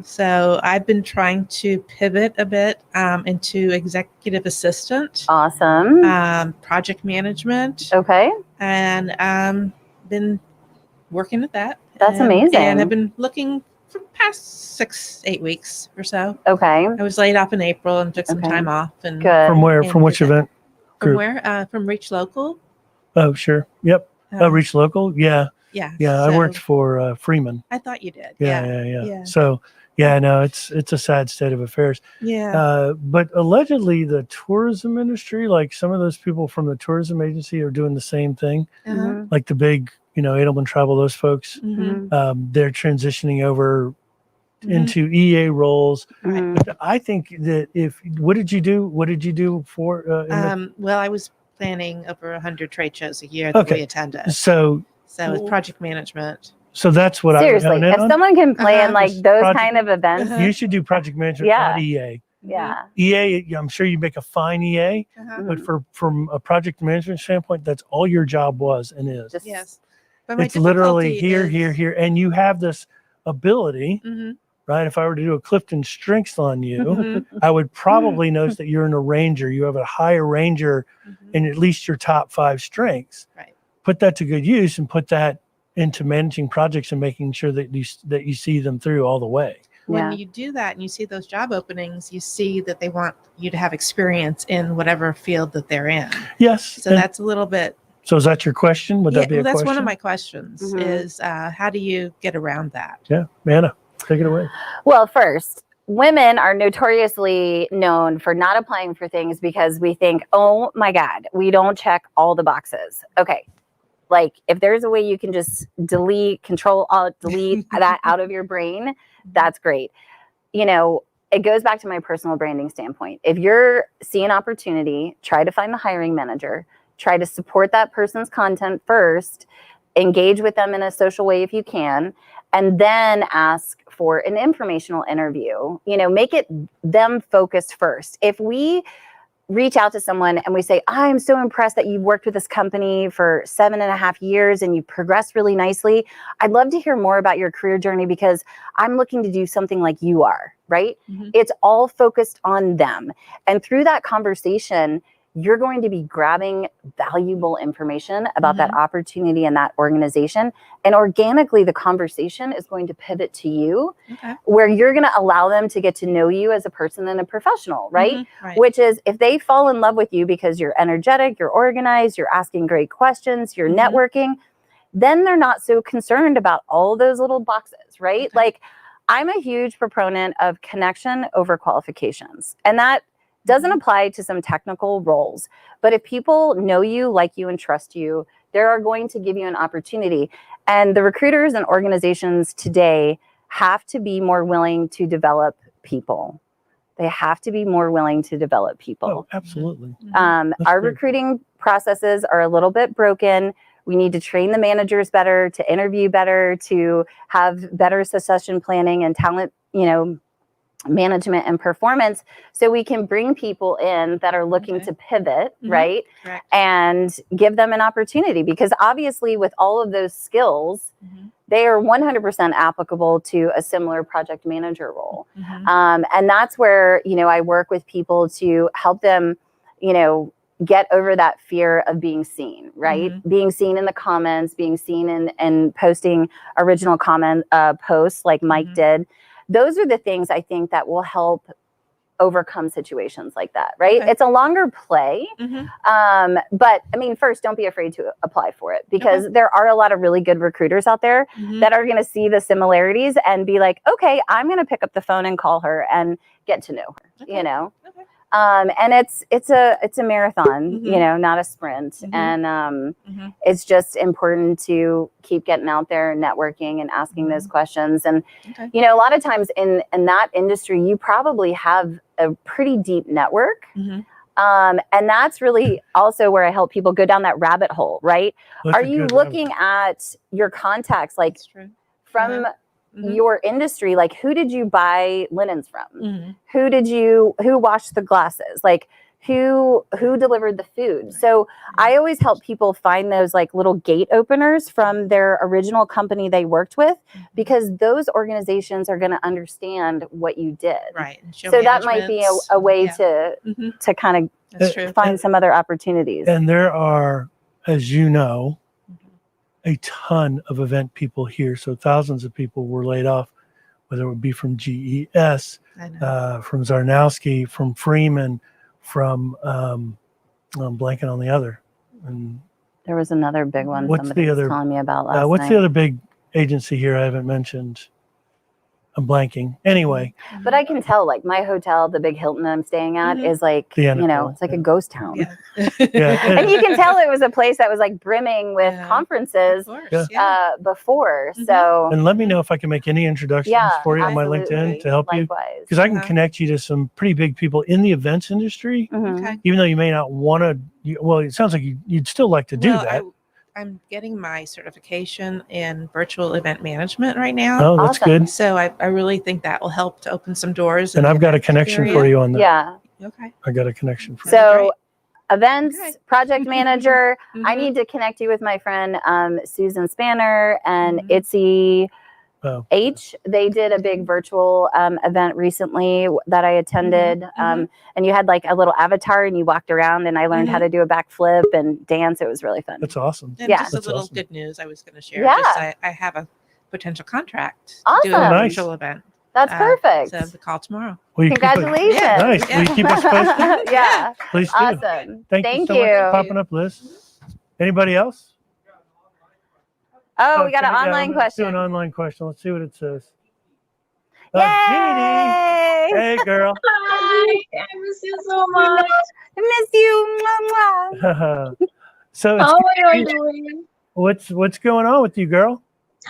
So I've been trying to pivot a bit into executive assistant. Awesome. Project management. Okay. And been working at that. That's amazing. And I've been looking for the past 6-8 weeks or so. Okay. I was laid off in April and took some time off. And good. From where? From which event? From where? From Reach Local. Oh, sure. Yep. Reach Local. Yeah. Yeah. Yeah. So I worked for Freeman. I thought you did. Yeah. So, no, it's a sad state of affairs. Yeah. But allegedly the tourism industry, like some of those people from the tourism agency are doing the same thing. Like the big, Edelman Travel, those folks, they're transitioning over into EA roles. But I think that what did you do for? Well, I was planning over 100 trade shows a year that we attended. So it's project management. So that's what seriously, if someone can plan like those kind of events, you should do project management, not EA. Yeah. EA, I'm sure you make a fine EA, but from a project management standpoint, that's all your job was and is. Yes. It's literally here, and you have this ability, right? If I were to do a Clifton strengths on you, I would probably notice that you're an arranger. You have a high arranger in at least your top 5 strengths. Right. Put that to good use and put that into managing projects and making sure that you see them through all the way. When you do that and you see those job openings, you see that they want you to have experience in whatever field that they're in. Yes. So that's a little bit. So is that your question? Would that be a question? That's one of my questions is how do you get around that? Yeah. Manna, take it away. Well, first, women are notoriously known for not applying for things because we think, oh my God, we don't check all the boxes. Okay. Like if there's a way you can just control alt delete that out of your brain, that's great. You know, it goes back to my personal branding standpoint. If you're seeing opportunity, try to find the hiring manager, try to support that person's content first, engage with them in a social way if you can, and then ask for an informational interview. You know, make it them focused first. If we reach out to someone and we say, I'm so impressed that you've worked with this company for 7.5 years and you progressed really nicely. I'd love to hear more about your career journey because I'm looking to do something like you are, right? It's all focused on them. And through that conversation, you're going to be grabbing valuable information about that opportunity and that organization. And organically, the conversation is going to pivot to you, where you're going to allow them to get to know you as a person and a professional, right? Which is if they fall in love with you because you're energetic, you're organized, you're asking great questions, you're networking, then they're not so concerned about all those little boxes, right? Like I'm a huge proponent of connection over qualifications. And that doesn't apply to some technical roles, but if people know you, like you, and trust you, they are going to give you an opportunity. And the recruiters and organizations today have to be more willing to develop people. They have to be more willing to develop people. Oh, absolutely. Our recruiting processes are a little bit broken. We need to train the managers better, to interview better, to have better succession planning and talent, you know, management and performance, so we can bring people in that are looking to pivot, right? And give them an opportunity, because obviously with all of those skills, they are 100% applicable to a similar project manager role. And that's where, you know, I work with people to help them, you know, get over that fear of being seen, right? Being seen in the comments, being seen in posting original comment posts like Mike did. Those are the things I think that will help overcome situations like that, right? It's a longer play. But I mean, first, don't be afraid to apply for it, because there are a lot of really good recruiters out there that are going to see the similarities and be like, okay, I'm going to pick up the phone and call her and get to know her, you know? And it's a marathon, you know, not a sprint. And it's just important to keep getting out there, networking, and asking those questions. And you know, a lot of times in that industry, you probably have a pretty deep network. And that's really also where I help people go down that rabbit hole, right? Are you looking at your contacts, like from your industry? Like, who did you buy linens from? Who washed the glasses? Like, who delivered the food? So I always help people find those like little gate openers from their original company they worked with, because those organizations are going to understand what you did. So that might be a way to kind of find some other opportunities. And there are, as you know, a ton of event people here. So thousands of people were laid off, whether it would be from GES, from Zarnowski, from Freeman, from I'm blanking on the other. And there was another big one. What's somebody the other? was telling me about last what's night. the other big agency here I haven't mentioned? I'm blanking. Anyway. But I can tell, like, my hotel, the big Hilton I'm staying at, is like, you know, it's like a ghost town. And you can tell it was a place that was like brimming with conferences before. So. And let me know if I can make any introductions for you on my LinkedIn to help you. Because I can connect you to some pretty big people in the events industry, even though you may not want to. Well, it sounds like you'd still like to do that. I'm getting my certification in virtual event management right now. Oh, that's good. So I really think that will help to open some doors. And I've got a connection for you on that. Yeah. Okay. I got a connection for you. So events, project manager, I need to connect you with my friend Susan Spanner and Itzy H. They did a big virtual event recently that I attended. And you had like a little avatar and you walked around, and I learned how to do a backflip and dance. It was really fun. That's awesome. And just a little good news I was going to share. Just, I have a potential contract to do a virtual event. That's perfect. So the call tomorrow. Congratulations. Nice. Will you keep us posted? Yeah. Please do. Awesome. Thank you so much for popping up, Liz. Anybody else? Oh, we got an online question. Do an online question. Let's see what it says. Yay! Jeannie. Hey, girl. Hi. I miss you so much. I miss you. So how are you doing? What's going on with you, girl?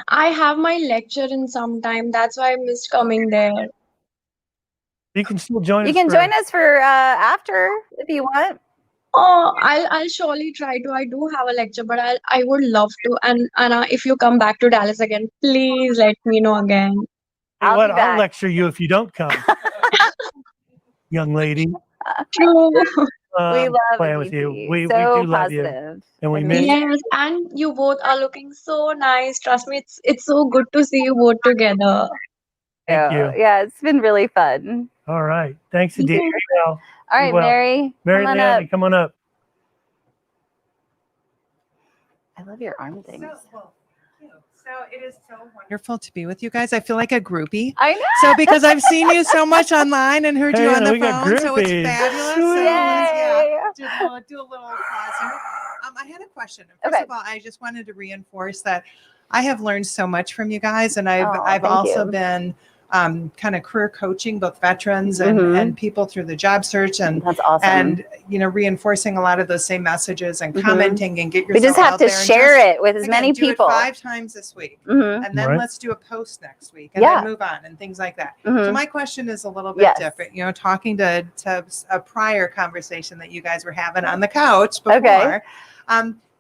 I have my lecture in some time. That's why I missed coming there. You can still join You us. can join us for after if you want. Oh, I'll surely try to. I do have a lecture, but I would love to. And if you come back to Dallas again, please let me know again. Hey, I'll what? be I'll back. lecture you if you don't come, young lady. True. We love playing it, with you. DT. We So do love you, positive. and we And miss. Yes, and you both are looking so nice. Trust me, it's so good to see you both together. Thank you. Yeah, it's been really fun. All right. Thanks, Aditi. Well, All right, well. Mary, Mary come on Leanne, up. come on up. I love your arm things. So it is so wonderful to be with you guys. I feel like a groupie. I know. So because I've seen you so much online and heard you Hey, on the we got phone, so it's groupies. fabulous. Yay. So let's do a little applause here. I had a question. First Okay. of all, I just wanted to reinforce that I have learned so much from you guys, and I've Oh, I've thank also you. been kind of career coaching both veterans and people through the job search, and That's awesome. and reinforcing a lot of those same messages and commenting and get We yourself just have out to there and share just, it with as again, many do people. it 5 times this week, Mhm. and then Right. let's do a post next week, and Yeah. then move on and things like that. So Mhm. my question is a little bit Yes. different. Talking to a prior conversation that you guys were having on the couch before. Okay.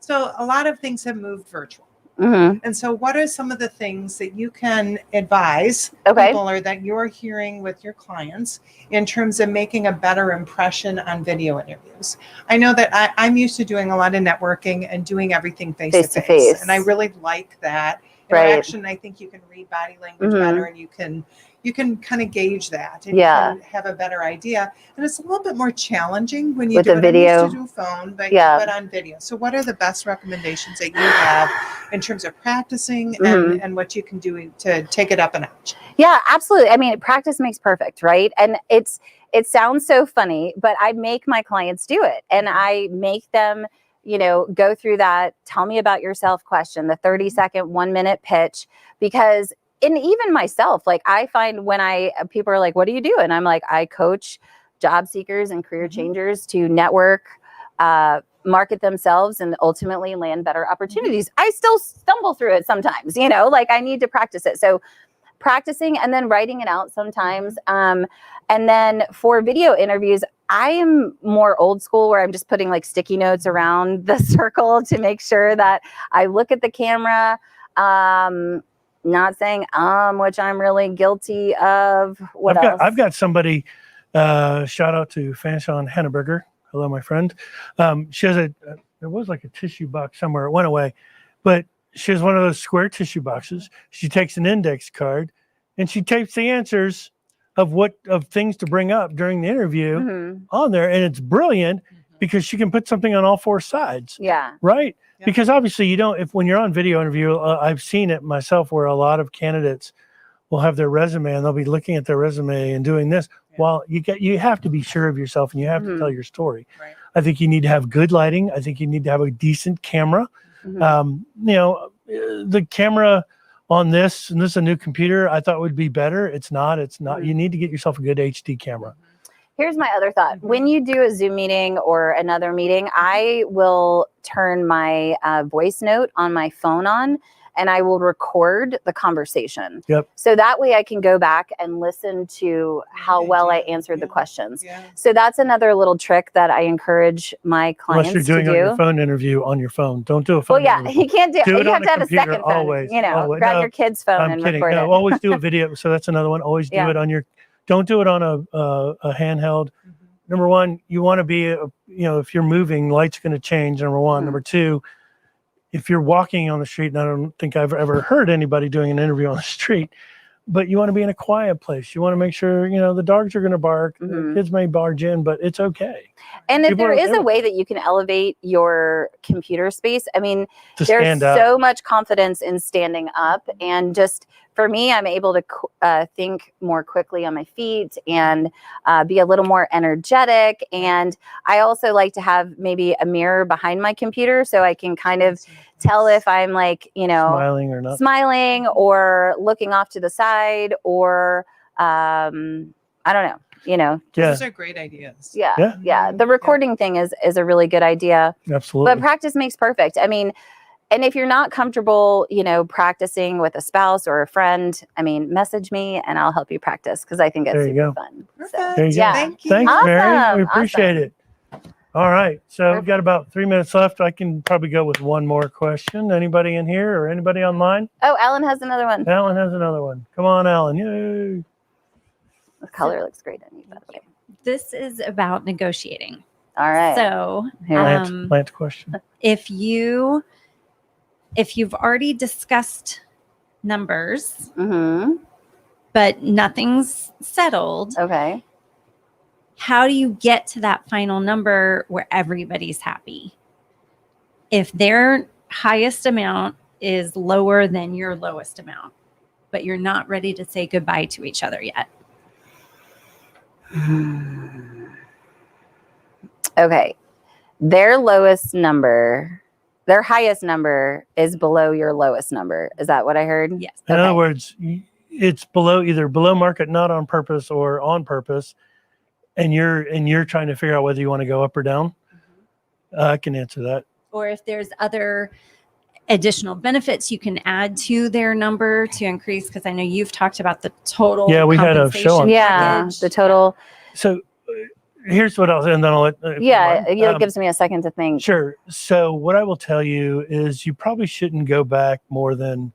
So a lot of things have moved virtual. Mhm. And so what are some of the things that you can advise Okay. people, or that you're hearing with your clients, in terms of making a better impression on video interviews? I know that I'm used to doing a lot of networking and doing everything face to face. And I really like that Right. interaction. I think you can read body language better, and you can kind of gauge that, and Yeah. you can have a better idea. And it's a little bit more challenging when you With do the it. video. I'm used to do phone, but on video. So what are the best recommendations that you have in terms of practicing and what you can do to take it up a notch? Yeah, absolutely. I mean, practice makes perfect, right? And it sounds so funny, but I make my clients do it, and I make them, go through that tell me about yourself question, the 30-second, 1-minute pitch, because and even myself, like I find when people are like, what do you do? And I'm like, I coach job seekers and career changers to network, market themselves, and ultimately land better opportunities. I still stumble through it sometimes, like I need to practice it. So practicing and then writing it out sometimes. And then for video interviews, I am more old school, where I'm just putting like sticky notes around the circle to make sure that I look at the camera. Not saying which I'm really guilty of. What else? I've got somebody, shout out to Fanshawn Henneberger. Hello, my friend. She has there was like a tissue box somewhere. It went away, but she has one of those square tissue boxes. She takes an index card and she tapes the answers of things to bring up during the interview on there. And it's brilliant because she can put something on all 4 sides. Yeah. Right. Yeah. Because obviously when you're on video interview, I've seen it myself where a lot of candidates will have their resume and they'll be looking at their resume and doing this. Yeah. Well, you have to be sure of yourself and you have to tell your story. Right. I think you need to have good lighting. I think you need to have a decent camera. The camera on this, and this is a new computer, I thought would be better. It's not. You need to get yourself a good HD camera. Here's my other thought. When you do a Zoom meeting or another meeting, I will turn my voice note on my phone on, and I will record the conversation. Yep. So that way I can go back and listen to how well I answered the questions. Yeah. So that's another little trick that I encourage my clients to do. Unless you're doing on your phone interview on your phone. Don't do a phone interview. You can't do it. You have to have a second phone. Always. Grab your kid's phone and record it. Always do a video. So that's another one. Always do it on don't do it on a handheld. Number one, you want to be, if you're moving, light's going to change, number one. Number two, if you're walking on the street, and I don't think I've ever heard anybody doing an interview on the street, but you want to be in a quiet place. You want to make sure, the dogs are going to bark, the kids may barge in, but it's okay. And if there is a way that you can elevate your computer space, I mean, there's so much confidence in standing up, and just for me, I'm able to think more quickly on my feet and be a little more energetic. And I also like to have maybe a mirror behind my computer so I can kind of tell if I'm like, smiling or not, smiling or looking off to the side, or I don't know. Those are great ideas. Yeah. The recording thing is a really good idea. Absolutely. But practice makes perfect. I mean, And if you're not comfortable, practicing with a spouse or a friend, I mean, message me and I'll help you practice because I think it's super fun. So, There you yeah. go. Thank you. Thanks, Mary. Awesome. We appreciate it. All right. So we've got about 3 minutes left. I can probably go with one more question. Anybody in here or anybody online? Oh, Alan has another one. Alan has another one. Come on, Alan. Yay. The color looks great on you, by the way. This is about negotiating. All right. So, Lance question. if you've already discussed numbers, but nothing's settled, okay, how do you get to that final number where everybody's happy? If their highest amount is lower than your lowest amount, but you're not ready to say goodbye to each other yet. Okay. Their highest number is below your lowest number. Is that what I heard? Yes. In other words, it's either below market, not on purpose, or on purpose, and you're trying to figure out whether you want to go up or down. I can answer that. Or if there's other additional benefits you can add to their number to increase, because I know you've talked about the total. Yeah, we had a show on package. The total. So here's what I'll say, and then I'll let. It gives me a second to think. Sure. So what I will tell you is you probably shouldn't go back more than,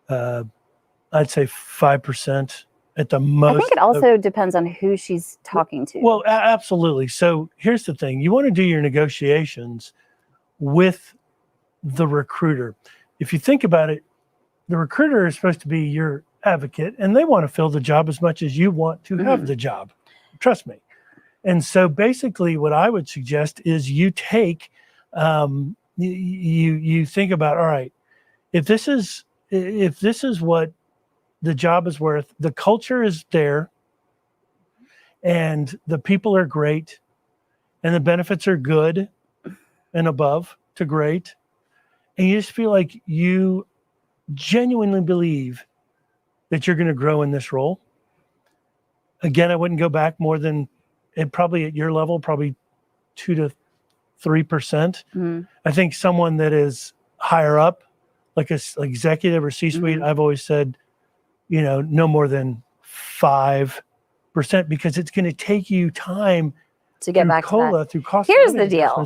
I'd say 5% at the most. I think it also depends on who she's talking to. Well, absolutely. So here's the thing. You want to do your negotiations with the recruiter. If you think about it, the recruiter is supposed to be your advocate, and they want to fill the job as much as you want to have the job. Trust me. And so basically what I would suggest is you take, you think about, all right, if this is what the job is worth, the culture is there, and the people are great, and the benefits are good and above to great, and you just feel like you genuinely believe that you're going to grow in this role. Again, I wouldn't go back more than, probably at your level, probably 2 to 3%. I think someone that is higher up, like executive or C-suite, I've always said, no more than 5%, because it's going to take you time to get back COLA, to that. through cost. Here's the deal.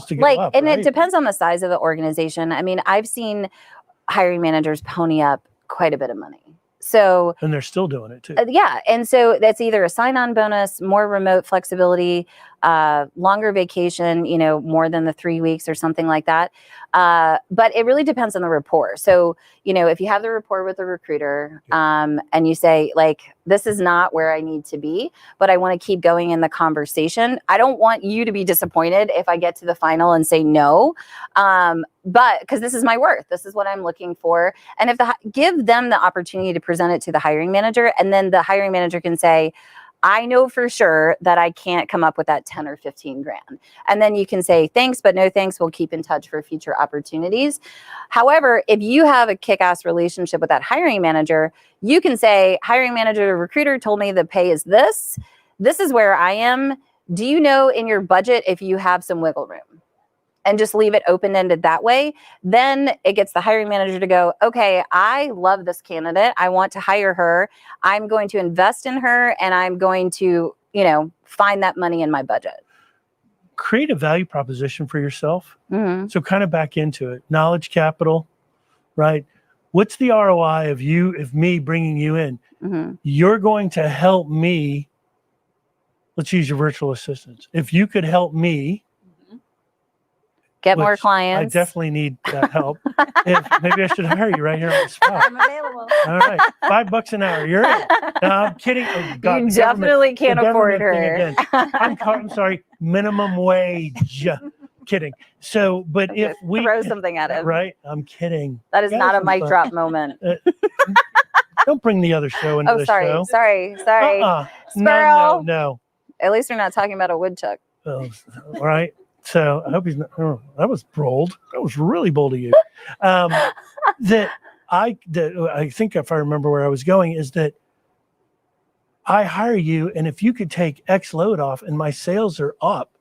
And it depends on the size of the organization. I mean, I've seen hiring managers pony up quite a bit of money. So, and they're still doing it too. Yeah. And so that's either a sign-on bonus, more remote flexibility, longer vacation, more than the 3 weeks or something like that. But it really depends on the rapport. So, if you have the rapport with the recruiter, and you say, this is not where I need to be, but I want to keep going in the conversation. I don't want you to be disappointed if I get to the final and say no. But because this is my worth, this is what I'm looking for. And give them the opportunity to present it to the hiring manager, and then the hiring manager can say, I know for sure that I can't come up with that 10 or 15 grand. And then you can say, thanks, but no thanks. We'll keep in touch for future opportunities. However, if you have a kick-ass relationship with that hiring manager, you can say, hiring manager, the recruiter told me the pay is this. This is where I am. Do you know in your budget if you have some wiggle room? And just leave it open-ended that way. Then it gets the hiring manager to go, okay, I love this candidate. I want to hire her. I'm going to invest in her, and I'm going to, find that money in my budget. Create a value proposition for yourself. So kind of back into it. Knowledge capital, right? What's the ROI of me bringing you in? You're going to help me. Let's use your virtual assistants. If you could help me get more clients. I definitely need that help. Maybe I should hire you right here on the spot. I'm available. All right, $5 an hour. You're in. No, I'm kidding. Oh, God, you definitely can't afford her. I'm sorry. Minimum wage. Kidding. So, but okay, if we throw something at him, right? I'm kidding. That is not a mic drop moment. Don't bring the other show into the show. Sorry. Squirrel. No. At least we're not talking about a woodchuck. All right. So I hope he's not. Oh, that was bold. That was really bold of you. That I think if I remember where I was going is that I hire you, and if you could take X load off, and my sales are up,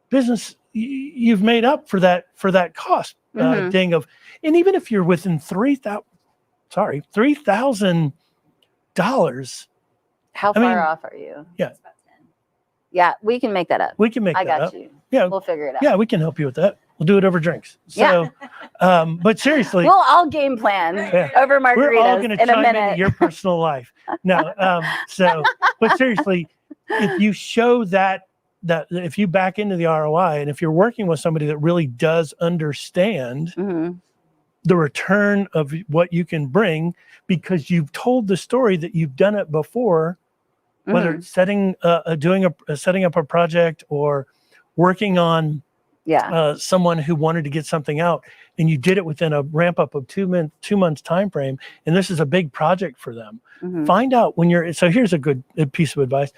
business, you've made up for that cost. ding of, and even if you're within $3,000. How far off are you? Yeah. Yeah, we can make that up. We can make I that got up. you. Yeah. We'll figure it out. Yeah, we can help you with that. We'll do it over drinks. So, but seriously, we'll all game plan over margaritas we're all going to in a chime minute. into your personal life. No, but seriously, if you show that if you back into the ROI, and if you're working with somebody that really does understand the return of what you can bring, because you've told the story that you've done it before, whether it's setting up a project or working on someone who wanted to get something out, and you did it within a ramp up of 2 months time frame, and this is a big project for them. Find out so here's a good piece of advice: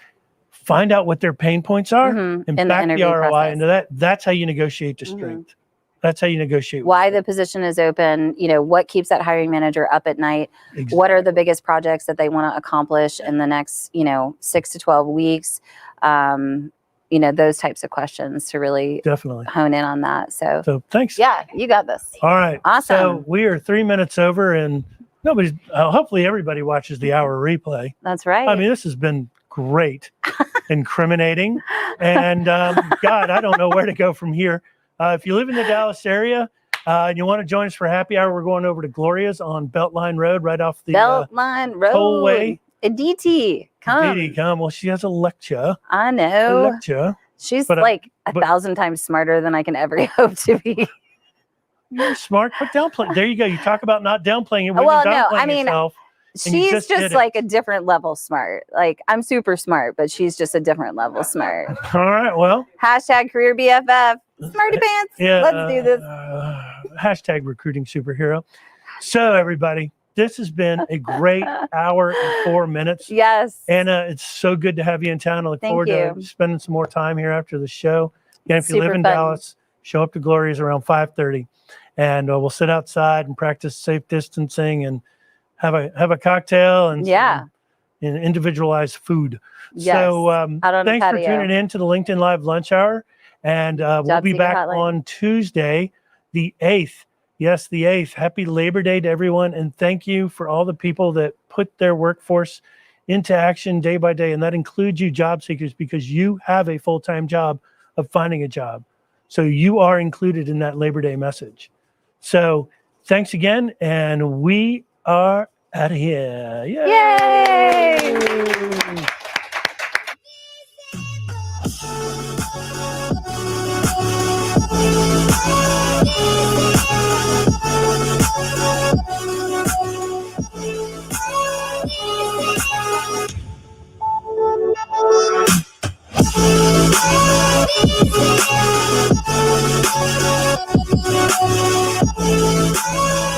find out what their pain points are and back the ROI process into that. That's how you negotiate the strength. That's how you negotiate. Why the position is open, what keeps that hiring manager up at night? Exactly. What are the biggest projects that they want to accomplish in the next, 6 to 12 weeks? Those types of questions to really definitely hone in on that. So thanks. Yeah, you got this. All right. Awesome. So we are 3 minutes over, and hopefully everybody watches the hour replay. That's right. I mean, this has been great, incriminating, and God, I don't know where to go from here. If you live in the Dallas area and you want to join us for happy hour, we're going over to Gloria's on Beltline Road, right off the Beltline Road. Tollway. DT, come. DT, come. Well, she has a lecture. I know. A lecture. She's like 1,000 times smarter than I can ever hope to be. You're smart, but downplay. There you go. You talk about not downplaying it. Well, no, I mean, yourself, she's just like a different level smart. Like, I'm super smart, but she's just a different level smart. All right. Well, hashtag career BFF. Smarty pants. Yeah, let's do this. Hashtag recruiting superhero. So, everybody, this has been a great hour and 4 minutes. Yes. Anna, it's so good to have you in town. I look forward to spending some more time here after the show. Again, if you live in Dallas, show up to Gloria's around 5:30, and we'll sit outside and practice safe distancing and have a cocktail and some individualized food. Yes. So thanks for tuning in to the LinkedIn Live Lunch Hour. And we'll be back on Tuesday, the 8th. Yes, the 8th. Happy Labor Day to everyone. And thank you for all the people that put their workforce into action day by day. And that includes you job seekers, because you have a full-time job of finding a job. So you are included in that Labor Day message. So thanks again. And we are out of here. Yay! Yay!